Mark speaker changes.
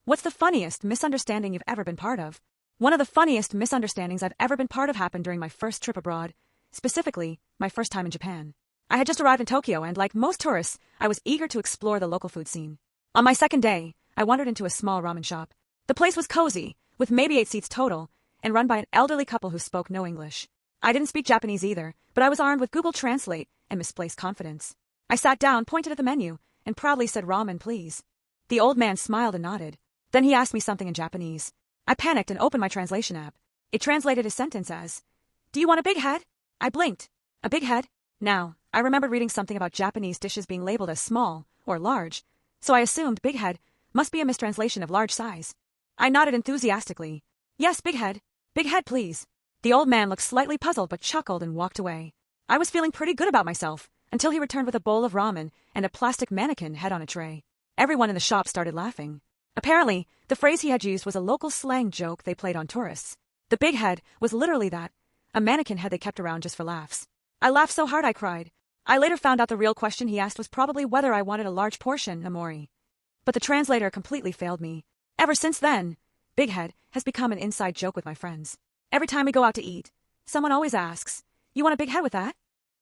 Speaker 1: What's the funniest misunderstanding you've ever been part of? One of the funniest misunderstandings I've ever been part of happened during my first trip abroad, specifically, my first time in Japan. I had just arrived in Tokyo and, like most tourists, I was eager to explore the local food scene. On my second day, I wandered into a small ramen shop. The place was cozy, with maybe 8 seats total, and run by an elderly couple who spoke no English. I didn't speak Japanese either, but I was armed with Google Translate and misplaced confidence. I sat down, pointed at the menu, and proudly said, "Ramen, please." The old man smiled and nodded. Then he asked me something in Japanese. I panicked and opened my translation app. It translated his sentence as, "Do you want a big head?" I blinked. A big head? Now, I remembered reading something about Japanese dishes being labeled as small or large, so I assumed big head must be a mistranslation of large size. I nodded enthusiastically. "Yes, big head. Big head, please." The old man looked slightly puzzled but chuckled and walked away. I was feeling pretty good about myself until he returned with a bowl of ramen and a plastic mannequin head on a tray. Everyone in the shop started laughing. Apparently, the phrase he had used was a local slang joke they played on tourists. The big head was literally that, a mannequin head they kept around just for laughs. I laughed so hard I cried. I later found out the real question he asked was probably whether I wanted a large portion, Amori. But the translator completely failed me. Ever since then, big head has become an inside joke with my friends. Every time we go out to eat, someone always asks, "You want a big head with that?"